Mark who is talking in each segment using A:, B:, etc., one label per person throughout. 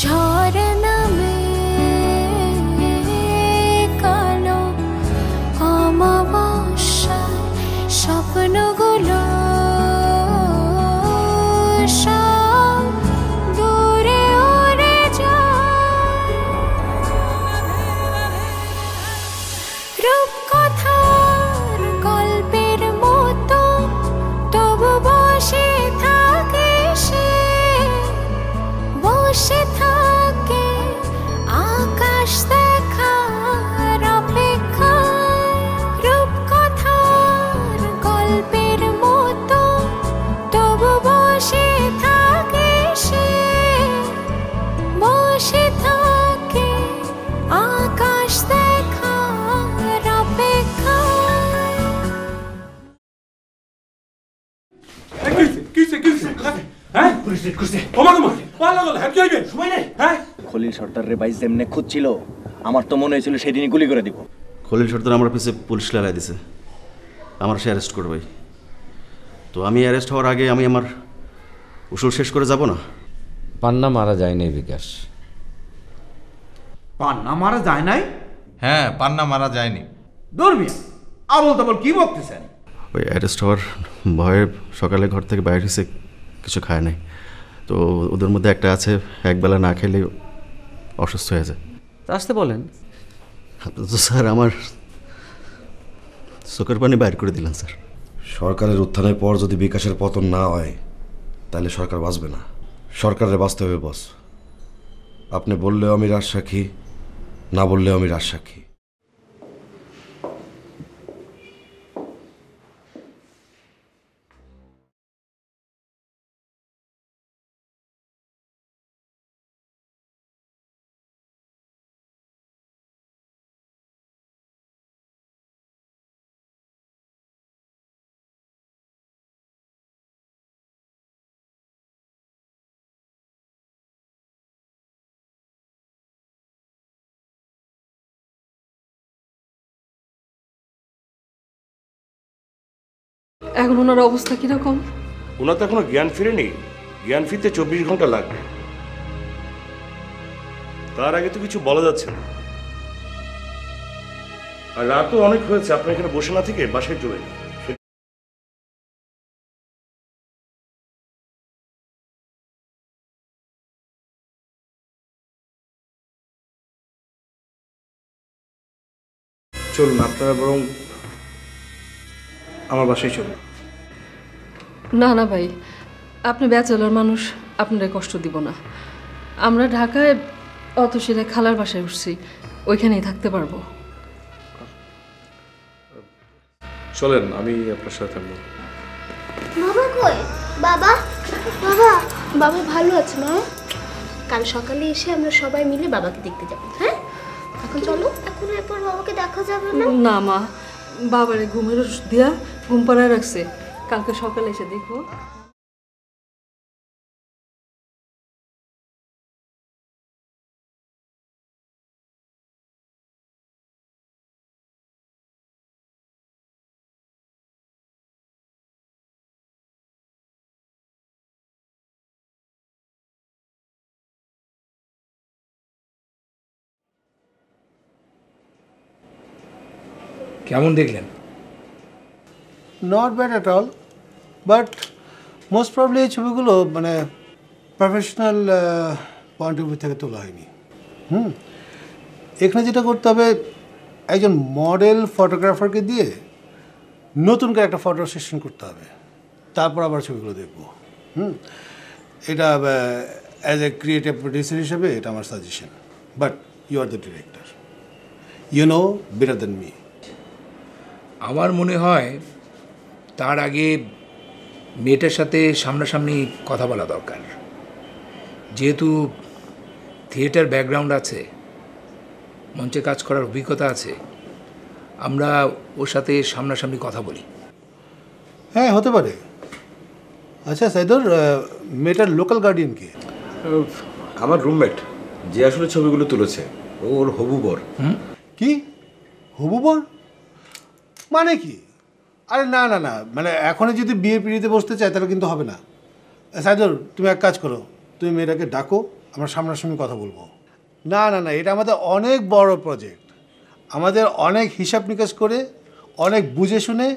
A: ঝড় নামে কালো অমাবস্যায় স্বপ্নগুলো সব দূরে উড়ে যায়। রূপকথার গল্পের মতো তবু বসে থাকে সে, বসে থাকে আকাশ দেখার অপেক্ষায়। রূপকথার গল্পের মতো তবু বসে থাকে সে, বসে থাকে আকাশ দেখার অপেক্ষায়।
B: খলিল সর্দার রে ভাই যেমনে খুঁজছিল আমার তো মনে হয়েছিল সেদিনই গুলি করে দিব।
C: খলিল সর্দার আমার পিছে পুলিশ লাগাই দিছে, আমার সে অ্যারেস্ট করবে। তো আমি অ্যারেস্ট হওয়ার আগে আমি আমার উসুল শেষ করে যাব না।
D: পান্না মারা যায় নাই বিকাশ।
E: পান্না মারা যায় নাই?
F: হ্যাঁ, পান্না মারা যায়নি।
E: দর্মিয়া আবল তাবল কি বলতেছেন?
C: ওই অ্যারেস্ট হওয়ার ভয়ে সকালে ঘর থেকে বাইরে এসে কিছু খায় নাই। তো ওদের মধ্যে একটা আছে একবেলা না খেলে অসুস্থ হয়ে যায়।
B: আসতে বলেন।
C: তো স্যার আমার চোখের পানি বাইর করে দিলেন স্যার।
G: সরকারের উত্থানের পর যদি বিকাশের পতন না হয় তাহলে সরকার বাঁচবে না। সরকারের বাঁচতে হবে বস। আপনি বললেও আমি রাজসাক্ষী, না বললেও আমি রাজসাক্ষী।
H: এখন ওনার অবস্থা কিরকম?
I: ওনার তো এখনো জ্ঞান ফিরেনি। জ্ঞান ফিরতে 24 ঘন্টা লাগবে। তার আগে তো কিছু বলা যাচ্ছে না। আর রাতও অনেক হয়েছে, আপনি এখানে বসে না থেকে বাসায় চলে যান।
E: চলুন, আপনারা বরং আমার বাসায় চলুন।
H: না না ভাই, আপনি ব্যাচেলর মানুষ, আপনারা কষ্ট দিব না। আমরা ঢাকায় অত সেরে খালার বাসায় উঠছি, ওইখানেই থাকতে পারবো।
I: চলেন, আমি আপনার সাথে থাকবো।
J: বাবা কই? বাবা বাবা বাবা ভালো আছে মা? কাল সকালে এসে আমরা সবাই মিলে বাবাকে দেখতে যাব। হ্যাঁ, এখন চলো। এখন এরপর বাবাকে দেখা যাবে না।
H: না মা, বাবারে ঘুমের ওষুধ দিয়া ঘুম পাড়ায় রাখছে, কালকে সকালে এসে দেখো।
E: কেমন দেখলেন?
K: Not bad at all, but most probably এই ছবিগুলো মানে প্রফেশনাল পয়েন্ট অফ ভিউ থেকে তোলা হয়নি। এখানে যেটা করতে হবে, একজন মডেল ফটোগ্রাফারকে দিয়ে নতুন করে একটা ফটো সেশন করতে হবে, তারপর আবার ছবিগুলো দেখব। এটা অ্যাজ এ ক্রিয়েটিভ প্রডিউসার হিসেবে এটা আমার suggestion, but you are the director, you know better than me.
E: আমার মনে হয় তার আগে মেয়েটার সাথে সামনাসামনি কথা বলা দরকার। যেহেতু থিয়েটার ব্যাকগ্রাউন্ড আছে, মঞ্চে কাজ করার অভিজ্ঞতা আছে, আমরা ওর সাথে সামনাসামনি কথা বলি।
K: হ্যাঁ, হতে পারে। আচ্ছা সাইদুর, মেয়েটার লোকাল গার্ডিয়ান কে?
I: আমার রুমমেট, যে আসলে ছবিগুলো তুলেছে, ওর হবু বর।
K: কি হবু বর মানে কি? আরে না না না, মানে এখনই যদি বিয়ে পিড়িতে বসতে চায় তাহলে কিন্তু হবে না। সাইদুর, তুমি এক কাজ করো, তুমি মেয়েটাকে ডাকো, আমরা সামনাসামনি কথা বলবো। না না না, এটা আমাদের অনেক বড় প্রজেক্ট, আমাদের অনেক হিসাব নিকাশ করে অনেক বুঝে শুনে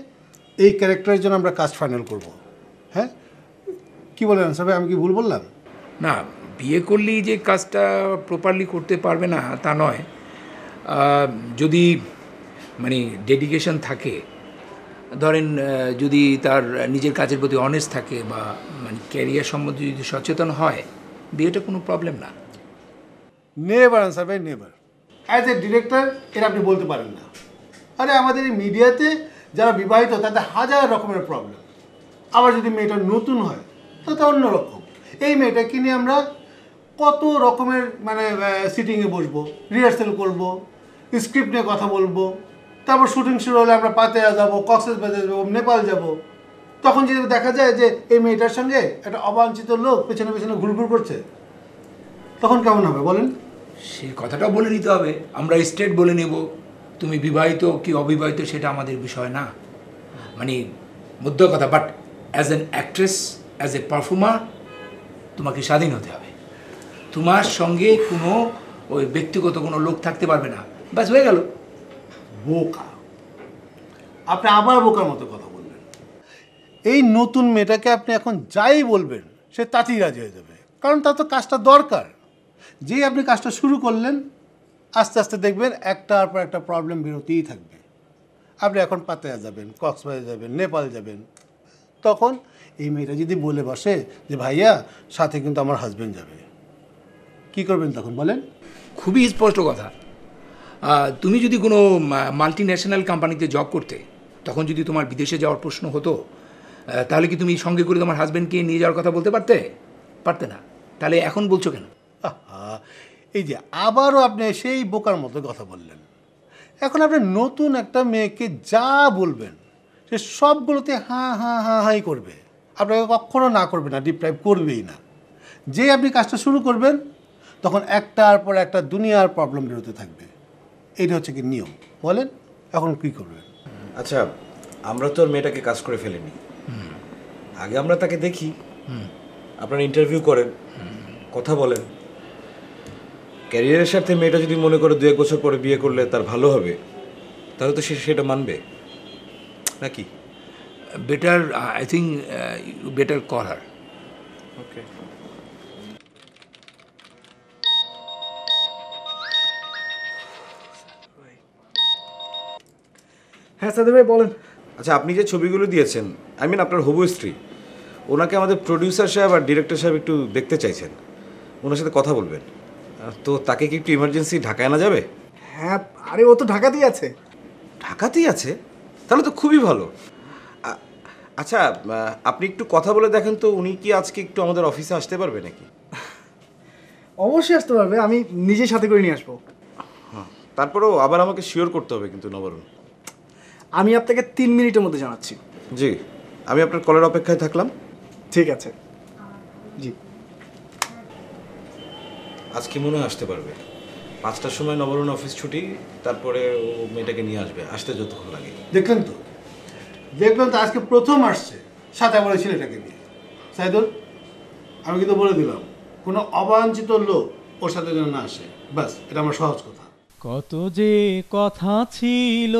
K: এই ক্যারেক্টারের জন্য আমরা কাজ ফাইনাল করব। হ্যাঁ, কি বলেন সবাই, আমি কি ভুল বললাম?
E: না, বিয়ে করলেই যে কাজটা প্রপারলি করতে পারবে না তা নয়। যদি মানে ডেডিকেশন থাকে, ধরেন যদি তার নিজের কাজের প্রতি অনেস্ট থাকে বা মানে ক্যারিয়ার সম্বন্ধে যদি সচেতন হয়, বিয়েটা কোনো প্রবলেম না।
K: নেভার আনসার ভাই, নেভার। অ্যাজ এ ডিরেক্টর এটা আপনি বলতে পারেন না। আরে আমাদের এই মিডিয়াতে যারা বিবাহিত তাদের হাজার রকমের প্রবলেম, আবার যদি মেয়েটা নতুন হয় তাহলে অন্য রকম। এই মেয়েটাকে নিয়ে আমরা কত রকমের মানে সিটিংয়ে বসবো, রিহার্সেল করবো, স্ক্রিপ্ট নিয়ে কথা বলবো, তারপর শুটিং শুরু হলে আমরা পাতেয়া যাবো, কক্সবাজার যাবো, নেপাল যাব। তখন যদি দেখা যায় যে এই মেয়েটার সঙ্গে একটা অবাঞ্ছিত লোক পেছনে পেছনে ঘুরঘুর করছে, তখন কেমন হবে বলেন?
E: সেই কথাটাও বলে নিতে হবে। আমরা স্ট্রেট বলে নেব, তুমি বিবাহিত কি অবিবাহিত সেটা আমাদের বিষয় না, মানে মধ্য কথা। But as an actress, as a performer তোমাকে স্বাধীন হতে হবে। তোমার সঙ্গে কোনো ওই ব্যক্তিগত কোনো লোক থাকতে পারবে না, ব্যাস হয়ে গেল।
K: বোকা, আপনি আবার বোকার মতো কথা বললেন। এই নতুন মেয়েটাকে আপনি এখন যাই বলবেন সে তাতেই রাজি হয়ে যাবে, কারণ তার তো কাজটা দরকার। যেই আপনি কাজটা শুরু করলেন আস্তে আস্তে দেখবেন একটার পর একটা প্রবলেম বেরোতেই থাকবে। আপনি এখন পাতায়া যাবেন, কক্সবাজার যাবেন, নেপাল যাবেন, তখন এই মেয়েটা যদি বলে বসে যে ভাইয়া সাথে কিন্তু আমার হাজব্যান্ড যাবে, কি করবেন তখন বলেন?
E: খুবই স্পষ্ট কথা। তুমি যদি কোনো মাল্টি ন্যাশনাল কোম্পানিতে জব করতে, তখন যদি তোমার বিদেশে যাওয়ার প্রশ্ন হতো, তাহলে কি তুমি সঙ্গে করে তোমার হাজব্যান্ডকে নিয়ে যাওয়ার কথা বলতে পারতে না? তাহলে এখন বলছো কেন?
K: এই যে আবারও আপনি সেই বোকার মতো কথা বললেন। এখন আপনি নতুন একটা মেয়েকে যা বলবেন সে সবগুলোতে হ্যাঁ হ্যাঁ হ্যাঁ হাই করবে, আপনাকে কখনো না করবে না, ডিপ্রাইভ করবেই না। যে আপনি কাজটা শুরু করবেন তখন একটার পর একটা দুনিয়ার প্রবলেম বেরোতে থাকবে। এইটা হচ্ছে কি নিয়ম। বলেন এখন কী করবেন?
I: আচ্ছা, আমরা তো আর মেয়েটাকে কাজ করে ফেলিনি, আগে আমরা তাকে দেখি, আপনারা ইন্টারভিউ করেন, কথা বলেন। ক্যারিয়ারের সাথে মেয়েটা যদি মনে করে 2-1 বছর পরে বিয়ে করলে তার ভালো হবে, তাহলে তো সে সেটা মানবে নাকি?
E: Better, I think better call her.
I: Okay.
L: হ্যাঁ সাদে ভাই বলেন।
I: আচ্ছা, আপনি যে ছবিগুলো দিয়েছেন, আই মিন আপনার হবু স্ত্রী, ওনাকে আমাদের প্রডিউসার সাহেব আর ডিরেক্টর সাহেব একটু দেখতে চাইছেন, ওনার সাথে কথা বলবেন। তো তাকে কি একটু ইমার্জেন্সি ঢাকায় আনা যাবে?
L: হ্যাঁ, আরে ও তো ঢাকাতেই আছে।
I: ঢাকাতেই আছে? তাহলে তো খুবই ভালো। আচ্ছা, আপনি একটু কথা বলে দেখেন তো, উনি কি আজকে একটু আমাদের অফিসে আসতে পারবে নাকি?
L: অবশ্যই আসতে পারবে, আমি নিজের সাথে করে নিয়ে আসবো।
I: হ্যাঁ, তারপরেও আবার আমাকে শিওর করতে হবে কিন্তু নবরুণ।
L: আমি আপনাকে 3 মিনিটের মধ্যে জানাচ্ছি।
I: জি, আমি আপনার কলের অপেক্ষায় থাকলাম।
L: ঠিক আছে। জি,
I: আজকে মনে হয় আসতে পারবে। 5টার সময় নবরুণ অফিস ছুটি, তারপরে ও মেয়েটাকে নিয়ে আসবে, আসতে যতক্ষণ লাগে।
K: দেখলেন তো আজকে প্রথম আসছে সাথে বলে ছেলেটাকে নিয়ে। সাইদুল, আমি কিন্তু বলে দিলাম কোনো অবাঞ্ছিত লোক ওর সাথে যেন না আসে, ব্যাস, এটা আমার সহজ কথা।
M: কত যে কথা ছিল,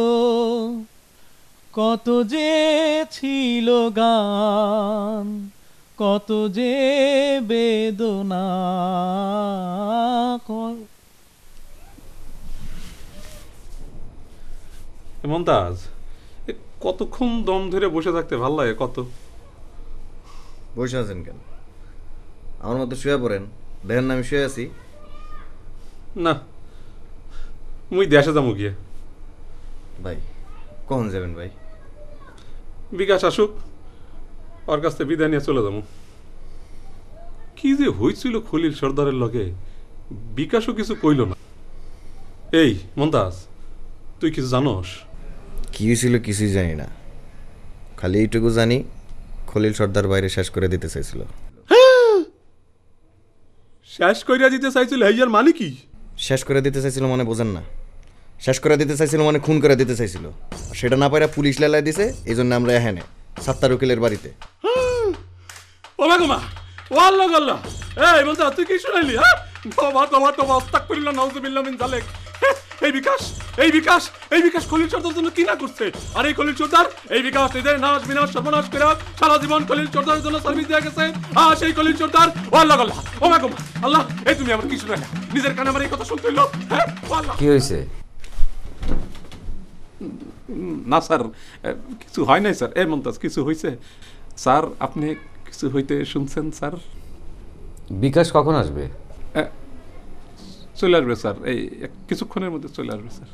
M: কত যে ছিল গান, কত যে বেদনা।
N: মমতাজ, কতক্ষণ দম ধরে বসে থাকতে ভাল লাগে? কত
B: বসে আছেন কেন? আমার মতো শুয়ে পড়েন, দেখেন না আমি শুয়ে আছি।
N: না, মুই দেশে যাবো গিয়ে।
B: ভাই কখন যাবেন ভাই?
N: বিকাশ আসুক, ওর কাছ থেকে বিদায় নিয়ে চলে যাবো। কি যে হয়েছিল খলিল সর্দারের লগে, বিকাশও কিছু কইল না। এই মমতাজ, তুই কিছু জানোস?
B: কি হয়েছিল কিছুই জানি না, খালি এইটুকু জানি খলিল সর্দার বাইরে শেষ করে দিতে চাইছিল।
N: শেষ করিয়া দিতে চাইছিল? এইয়ার মানে কি?
B: শেষ করে দিতে চাইছিল মানে বোঝেন না? শেষ করে দিতে চাইছিল মানে খুন করে দিতে চাইছিল, সেটা না পাইরা পুলিশ লেলাই দিছে। এই জন্য আমরা এখানে সাত্তার উকিলের বাড়িতে।
N: ও মা গো মা, ও আল্লাহ আল্লাহ। এই মমতাজ, তুই কি শুনাইলি? হ্যাঁ, তবা তবা তবা আস্তাগফিরুল্লাহ নাউযুবিল্লাহ মিন যালিক। এই বিকাশ এই বিকাশ এই বিকাশ খলিল সর্দার জন্য কি না করছে? আর এই খলিল সর্দার এই বিকাশ নিজের নাশ বিনাশ সর্বনাশ করে সারা জীবন খলিল সর্দারের জন্য সার্ভিস দিয়ে গেছে। আর সেই খলিল সর্দার ও আল্লাহ আল্লাহ ও মা গো আল্লাহ, এই তুমি আমার কিছু না নিজের কানে আমার এই কথা শুনতে হইলো। হ্যাঁ আল্লাহ
D: কি হয়েছে?
N: না স্যার কিছু হয় নাই স্যার। এই মমতাজ কিছু হয়েছে স্যার? আপনি কিছু হইতে শুনছেন স্যার?
D: বিকাশ কখন আসবে?
N: চলে আসবে স্যার, এই কিছুক্ষণের মধ্যে চলে আসবে স্যার।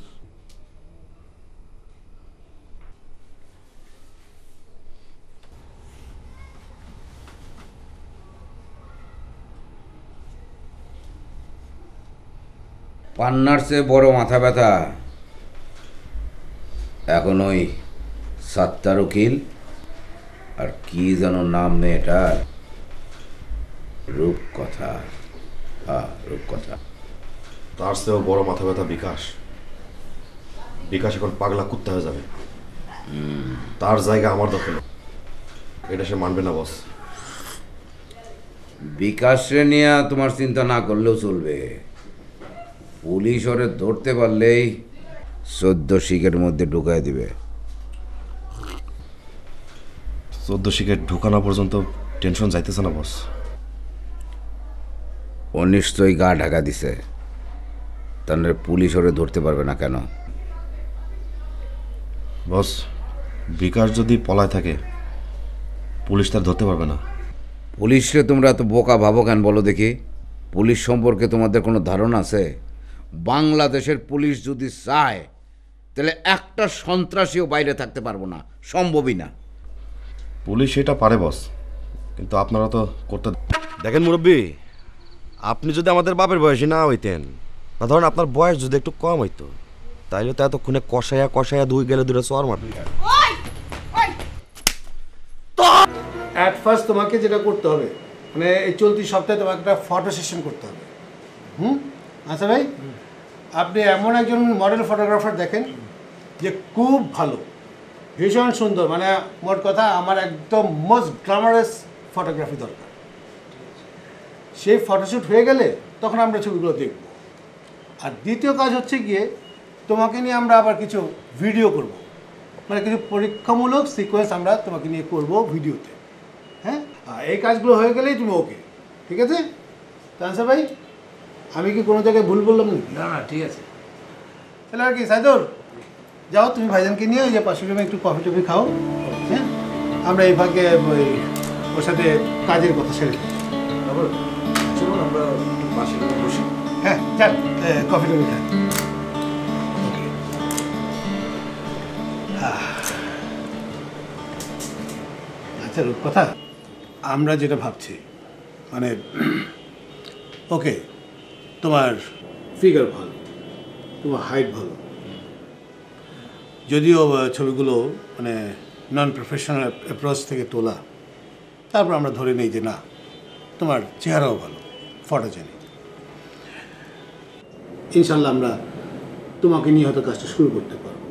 O: পান্নার চেয়ে বড় মাথা ব্যথা এখন ওই সাত্তার উকিল আর কি যেন নাম মেয়েটার, রূপকথা। হ্যাঁ রূপকথা।
G: তার চেয়েও বড় মাথা ব্যথা বিকাশ। বিকাশ এখন পাগলা কুত্তা হয়ে যাবে। তার জায়গা আমার দখলে, এটা সে মানবে না বস।
O: বিকাশে নিয়ে তোমার চিন্তা না করলেও চলবে। পুলিশ ওরে ধরতে পারলেই 14 শিকের মধ্যে ঢুকাই দিবে।
G: 14 শিকের ঢুকানো পর্যন্ত টেনশন যাইতেছে না বস।
O: ও নিশ্চয়ই গা ঢাকা দিছে, তাহলে পুলিশ ওরে ধরতে পারবে না কেন?
G: বস বিকাশ যদি পলায় থাকে পুলিশ তার ধরতে পারবে না।
O: পুলিশকে তোমরা এত বোকা ভাবো কেন বলো দেখি? পুলিশ সম্পর্কে তোমাদের কোনো ধারণা আছে? বাংলাদেশের পুলিশ যদি চায় তাহলে একটা সন্ত্রাসীও বাইরে থাকতে পারবো না, সম্ভবই না।
G: পুলিশ এটা পারে বস, কিন্তু আপনারা তো করতে দেখেন মুরব্বী, আপনি যদি আমাদের বাপের বয়সী না হইতেন, বা ধরেন আপনার বয়স যদি একটু কম হইতো, তাইলে তো এতক্ষণে কষাইয়া কষাইয়া দুই গেলে দূরে চর মারবে।
K: অ্যাট ফার্স্ট তোমাকে যেটা করতে হবে, মানে এই চলতি সপ্তাহে তোমাকে একটা ফটো সেশন করতে হবে। আচ্ছা ভাই, আপনি এমন একজন মডেল ফটোগ্রাফার দেখেন যে খুব ভালো, ভীষণ সুন্দর, মানে মোট কথা আমার একদম মোস্ট গ্ল্যামারাস ফটোগ্রাফি দরকার। সেই ফটোশ্যুট হয়ে গেলে তখন আমরা ছবিগুলো দেখব। আর দ্বিতীয় কাজ হচ্ছে গিয়ে তোমাকে নিয়ে আমরা আবার কিছু ভিডিও করব, মানে কিছু পরীক্ষামূলক সিকোয়েন্স আমরা তোমাকে নিয়ে করব ভিডিওতে। হ্যাঁ, এই কাজগুলো হয়ে গেলেই তুমি ওকে, ঠিক আছে? তানসা ভাই, আমি কি কোনো জায়গায় ভুল বললাম নাকি?
E: না না ঠিক আছে।
K: তাহলে আর কি সাইদুর, যাও তুমি ভাইজানকে নিয়ে ওই যে পাশের রুমে একটু কফি টফি খাও। হ্যাঁ, আমরা এই ভাগে ওর সাথে কাজের কথা সেরে
I: চলুন আমরা পাশে বসি।
K: হ্যাঁ চল, কফি টফি খাই। আচ্ছা রূপকথা, আমরা যেটা ভাবছি, মানে ওকে তোমার ফিগার ভালো, তোমার হাইট ভালো, যদিও ছবিগুলো মানে নন প্রফেশনাল অ্যাপ্রোচ থেকে তোলা, তারপর আমরা ধরে নিই যে না তোমার চেহারাও ভালো, ফটোজেনিক। ইনশাল্লাহ আমরা তোমাকে নিয়ে হয়তো কাজটা শুরু করতে পারবো,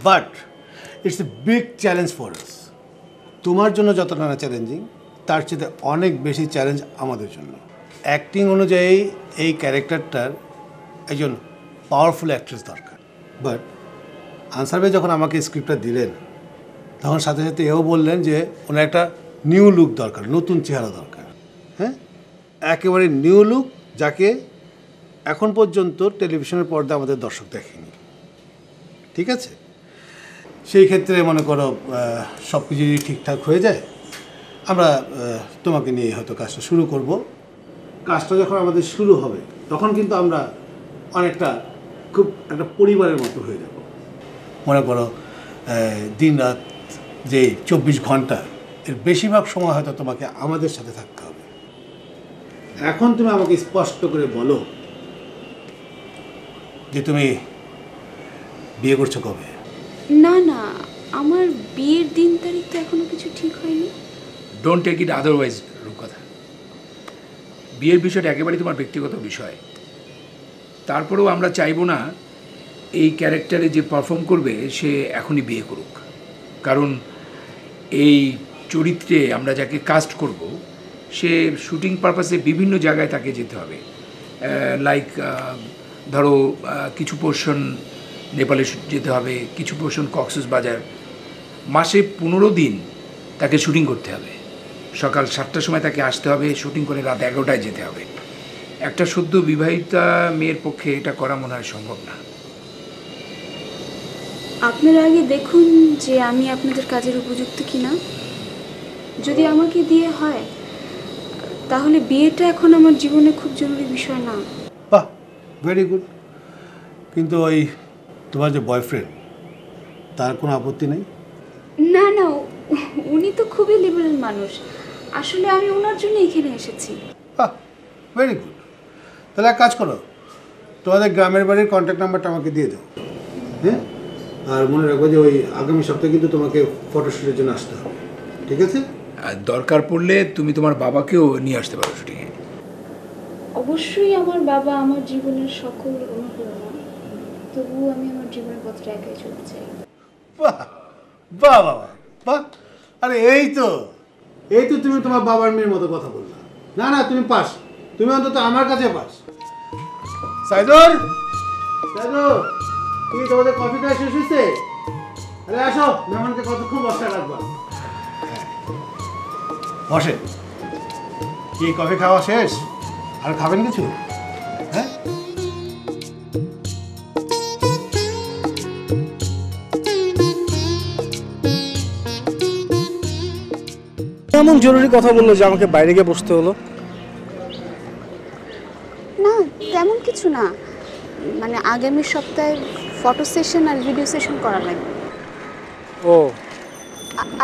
K: but it's a big challenge for us. তোমার জন্য যতটা না চ্যালেঞ্জিং, তার চেয়ে অনেক বেশি চ্যালেঞ্জ আমাদের জন্য। অ্যাক্টিং অনুযায়ী এই ক্যারেক্টারটার একজন পাওয়ারফুল অ্যাক্ট্রেস দরকার। বাট আনসার ভাই যখন আমাকে স্ক্রিপ্টটা দিলেন, তখন সাথে সাথে এও বললেন যে ওনার একটা নিউ লুক দরকার, নতুন চেহারা দরকার। হ্যাঁ, একেবারে নিউ লুক, যাকে এখন পর্যন্ত টেলিভিশনের পর্দায় আমাদের দর্শক দেখেনি। ঠিক আছে, সেই ক্ষেত্রে মনে করো সব কিছু যদি ঠিকঠাক হয়ে যায়, আমরা তোমাকে নিয়ে হয়তো কাজটা শুরু করব। কাজটা যখন আমাদের শুরু হবে, তখন কিন্তু আমরা অনেকটা খুব একটা পরিবারের মতো হয়ে যাব। মনে করো দিন রাত যে 24 ঘন্টা, এর বেশিরভাগ সময় হয়তো তোমাকে আমাদের সাথে থাকতে হবে। এখন তুমি আমাকে স্পষ্ট করে বলো যে তুমি বিয়ে করছো কবে?
J: না না, আমার বিয়ের দিন তারিখ তো এখনো কিছু ঠিক হয়নি।
E: ডোন্ট টেক ইট আদারওয়াইজ রূপকথা। বিয়ের বিষয়টা একেবারেই তোমার ব্যক্তিগত বিষয়। তারপরেও আমরা চাইবো না এই ক্যারেক্টারে যে পারফর্ম করবে সে এখনই বিয়ে করুক, কারণ এই চরিত্রে আমরা যাকে কাস্ট করব সে শুটিং পারপাসে বিভিন্ন জায়গায় তাকে যেতে হবে, লাইক ধরো কিছু পোর্শন নেপালে যেতে হবে, কিছু পোর্শন কক্সবাজার। মাসে 15 দিন তাকে শুটিং করতে হবে। সকাল 7টার সময় তাকে আসতে হবে, শুটিং করে রাত 11টায় যেতে হবে। একটা সদ্য বিবাহিতা মেয়ের পক্ষে এটা করা মনে হয় সম্ভব না।
P: আপনারা আগে দেখুন যে আমি আপনাদের কাজের উপযুক্ত কিনা। যদি আমাকে দিয়ে হয় তাহলে বিয়েটা এখন আমার জীবনে খুব জরুরি বিষয় না।
K: বাহ, ভেরি গুড। কিন্তু ওই তোমার যে বয়ফ্রেন্ড, তার কোনো আপত্তি নেই?
P: না না, উনি তো খুবই লিবারেল মানুষ। আসলে আমি ওনার জন্য এখানে এসেছি।
K: বাহ, ভেরি গুড। তাহলে এক কাজ করো, তোমাদের গ্রামের বাড়ির কন্ট্যাক্ট নাম্বারটা আমাকে দিয়ে দাও। হ্যাঁ, আর মনে রাখবো যে ওই আগামী সপ্তাহে কিন্তু তোমাকে ফটোশ্যুটের জন্য আসতে হবে, ঠিক আছে?
E: আর দরকার পড়লে তুমি তোমার বাবাকেও নিয়ে আসতে পারো শুটিংয়ে।
P: অবশ্যই আমার বাবা আমার জীবনের সকল অনুপ্রেরণা, তবুও আমি আমার জীবনের পথটা একাই চলতে চাই।
K: বাহ বাহ বাবা বাহ, আরে এই তো তুমি তোমার বাবার মেয়ের মতো কথা বললা। না না, তুমি পাস, তুমি অন্তত আমার কাছে পাস। সাইদুর, তুমি তোমাদের কফিটা শেষ হয়েছে? আরে আসো, মেহমানকে কতক্ষণ বসায় রাখবা। বসে, কি কফি খাওয়া শেষ? আর খাবেন কিছু? হ্যাঁ,
L: এমন জরুরি কথা বললো যে আমাকে বাইরে গিয়ে বসতে হলো।
P: না তেমন কিছু না, মানে আগামী সপ্তাহে ফটো সেশন আর ভিডিও সেশন করা লাগবে।
L: ও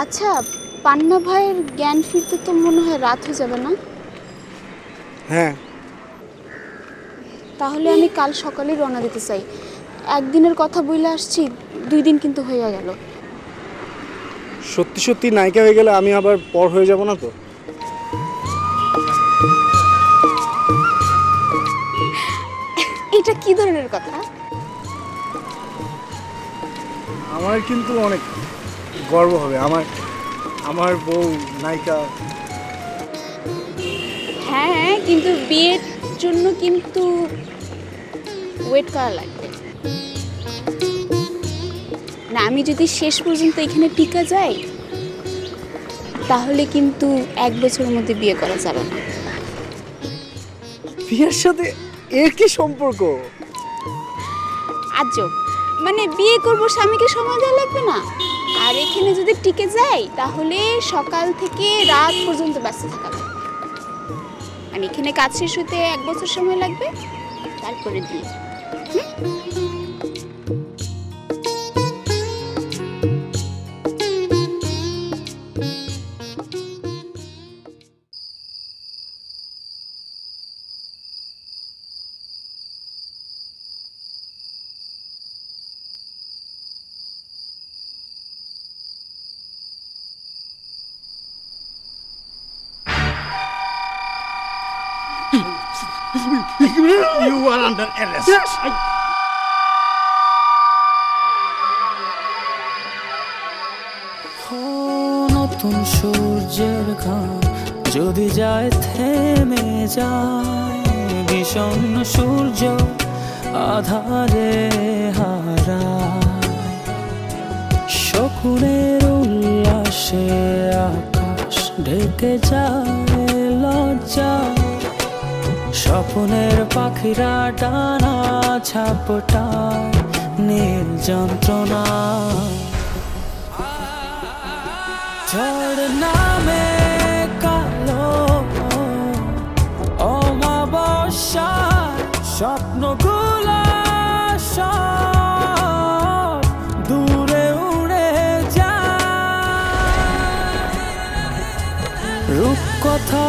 P: আচ্ছা, পান্না ভাইয়ের জ্ঞান ফিরতে তো মনে হয় রাত হয়ে যাবে না?
L: হ্যাঁ,
P: তাহলে আমি কাল সকালে রওনা দিতে চাই। একদিনের কথা বলে আসছি, 2 দিন কিন্তু হয়ে গেল।
L: সত্যি সত্যি নায়িকা হয়ে গেলে আমি আবার পর হয়ে যাব না তো?
P: এটা কি ধরনের কথা?
L: আমার কিন্তু অনেক গর্ব হবে, আমার বউ নায়িকা।
P: হ্যাঁ, কিন্তু বিয়ের জন্য কিন্তু ওয়েট করা লাগবে না। আমি যদি শেষ পর্যন্ত এখানে টিকা যাই তাহলে কিন্তু 1 বছরের মধ্যে বিয়ে করা যাবে না।
L: বিয়ের সাথে এর কি সম্পর্ক?
P: আজব, মানে বিয়ে করব, স্বামীকে সময় দেওয়া লাগবে না। আর এখানে যদি টিকে যাই তাহলে সকাল থেকে রাত পর্যন্ত ব্যস্ত থাকা লাগবে। মানে এখানে কাজ শেষ হতে 1 বছর সময় লাগবে, তারপরে বিয়ে।
L: You are under arrest.
Q: নতুন সূর্যের ঘাম যদি যায় থেমে যায়, বিষণ্ণ সূর্য আধারে হারায়, শকুনের উল্লাসে আকাশ ঢেকে যায় লজ্জা, স্বপ্নের পাখিরা ডানা ঝাপটায় নীল যন্ত্রণা। ঝড় নামে কালো অমাবস্যায়, স্বপ্নগুলো সব দূরে উড়ে যায়, রূপকথা